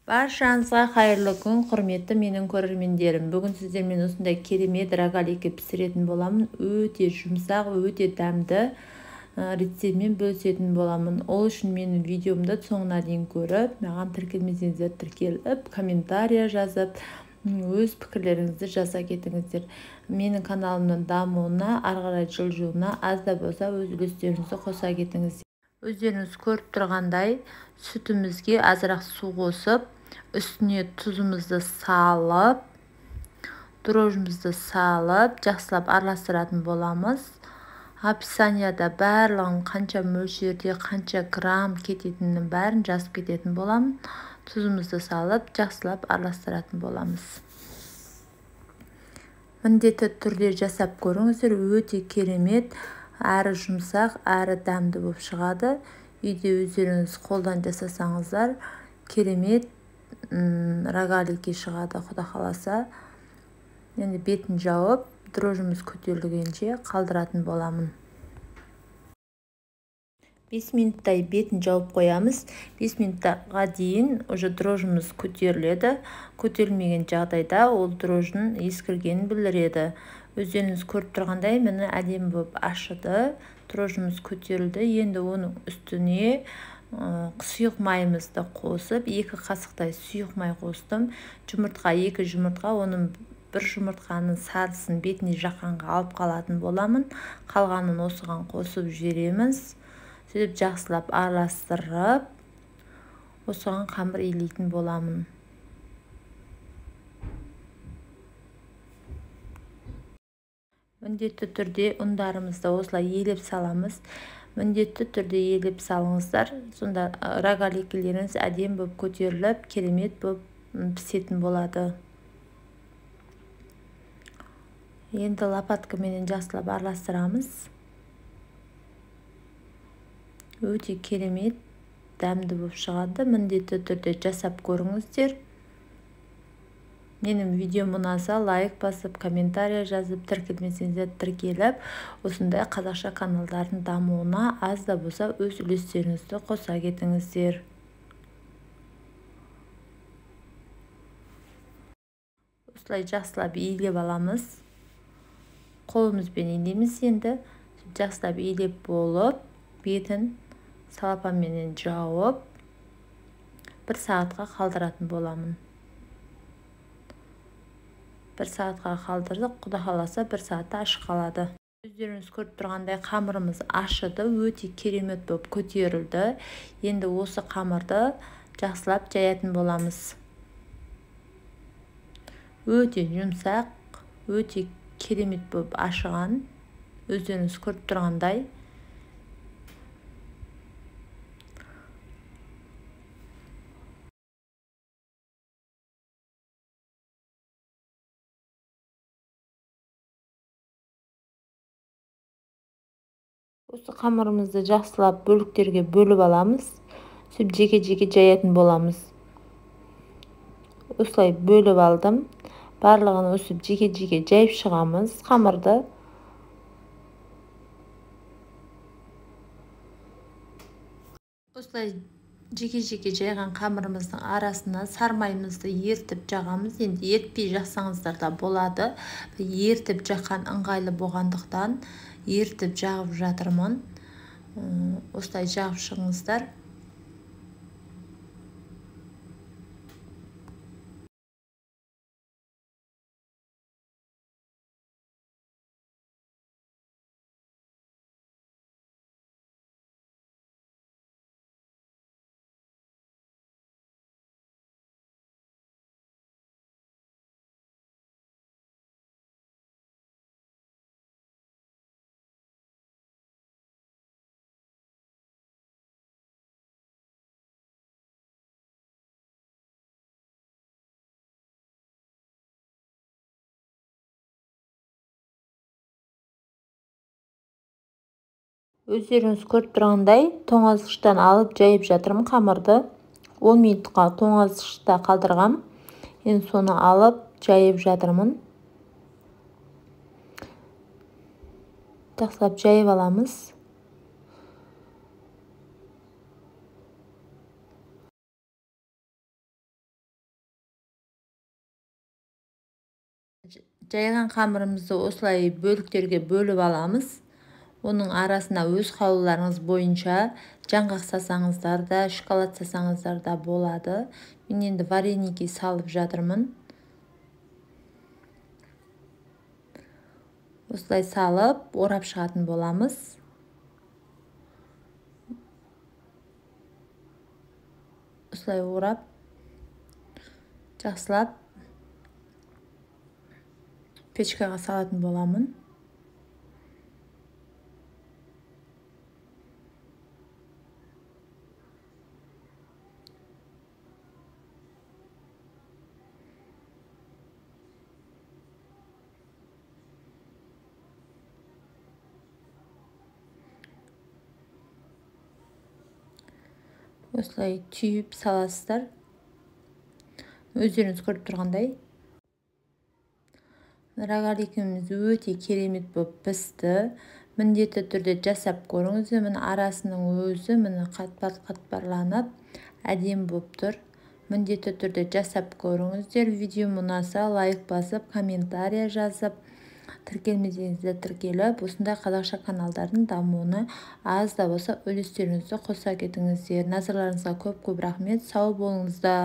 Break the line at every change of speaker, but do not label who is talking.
Баршаңызға қайырлы күн, құрметті менің көрермендерім. Бүгін сіздермен осындай керемет рогалики пісіретін боламын. Өте жұмсақ, өте дәмді рецептімен бөлісетін боламын. Ол үшін менің видеомды соңына дейін көріп, маған тіркелмесеңіздер тіркеліп, комментария жазып, өз пікірлеріңізді жаза кетіңіздер. Менің каналымның дамуына, ары қарай жылжуына аз да болса өз үлестеріңізді қоса кетіңіздер. Өздеріңіз көріп тұрғандай, сүтімізге азырақ су қосып, үстіне тұзымызды салып, дрожжымызды салып, жақсылап араластыратын боламыз. Описанияда барлығын қанша мөлшерде, қанша грамм кететінін бәрін жазып кететін боламын. Тұзымызды салып, жақсылап араластыратын боламыз. Міндетті түрде жасап көріңіздер, өте керемет, әрі жұмсақ, әрі дәмді болып шығады. Үйде өздеріңіз қолдан жасасаңыздар, керемет рогалики шығады, құда қаласа. Енді бетін жауып, дрожжымыз көтерілгенше қалдыратын боламын. 5 минуттай бетін жауып қоямыз. 5 минутқа дейін уже дрожжымыз көтеріледі. Көтерілмеген жағдайда ол дрожжының ескіргенін білдіреді. Өздеріңіз көріп тұрғандай, мені әдемі болып ашыды. Дрожжымыз көтерілді. Енді оның үстіне сұйық майымызды қосып, 2 қасықтай сұйық май қостым. Жұмыртқа, 2 жұмыртқа, оның бір жұмыртқаның сарысын бетіне жаққанға алып қалатын боламын. Қалғанын осыған қосып жібереміз. Сөйтіп жақсылап араластырып, осыған қамыр илейтін боламын. Міндетті түрде ұндарымызды осылай елеп саламыз. Міндетті түрде елеп салыңыздар. Сонда рогаликілеріңіз әдемі болып көтеріліп, керемет болып пісетін болады. Енді лопаткамен жақсылап араластырамыз. Өте керемет, дәмді болып шығады. Міндетті түрде жасап көріңіздер. Менің видеом ұнаса, лайк басып, комментария жазып, тіркелмесеңіздер тіркеліп, осындай қазақша каналдардың дамуына аз да болса өз үлестеріңізді қоса кетіңіздер. Осылай жақсылап иілеп аламыз. Қолымызбен иілеміз енді. Жақсылап иілеп болып, бетін салапанмен жауып, 1 сағатқа қалдыратын боламын. 1 сағатқа қалдырдық, құда қаласа 1 сағатта ашық қалады. Өздеріңіз көріп тұрғандай қамырымыз ашыды, өте керемет болып көтерілді. Енді осы қамырды жақсылап жаятын боламыз. Өте жұмсақ, өте керемет болып ашыған. Өздеріңіз көріп тұрғандай. Осы қамырымызды жақсылап бөліктерге бөліп аламыз. Сөйтіп жеке-жеке жаятын боламыз. Осылай бөліп алдым. Барлығын өсіп жеке-жеке жайып шығамыз қамырды. Осылай жеке-жеке жайған қамырымыздың арасына сармайымызды ертіп жағамыз. Енді ертпей жақсаңыздар да болады. Ертіп жаққан ыңғайлы болғандықтан ертіп жағып жатырмын. Осылай жағып шығыңыздар. Өздеріңіз көріп тұрғандай, тоңазғыштан алып жайып жатырмын қамырды. 10 минутқа тоңазғышта қалдырғам. Енді соны алып жайып жатырмын. Жақсылап жайып аламыз. Жайған қамырымызды осылай бөліктерге бөліп аламыз. Оның арасына өз қалауларыңыз бойынша жаңғақ сасаңыздар да, шоколад сасаңыздар да болады. Мен енді вареники салып жатырмын. Осылай салып, орап шығатын боламыз. Осылай орап, жақсылап печкаға салатын боламын. Осылай түйіп саласыздар. Өздеріңіз көріп тұрғандай. Рогаликіміз өте керемет болып пісті. Міндетті түрде жасап көріңіздер. Міне арасының өзі міне қатпарланып, әдемі болып тұр. Міндетті түрде жасап көріңіздер. Видео ұнаса лайк басып, комментария жазып, тіркелмесеңіздер тіркеліп, осындай қазақша каналдардың дамуына аз да болса үлестеріңізді қоса кетіңіздер. Назарларыңызға көп рахмет. Сау болыңыздар.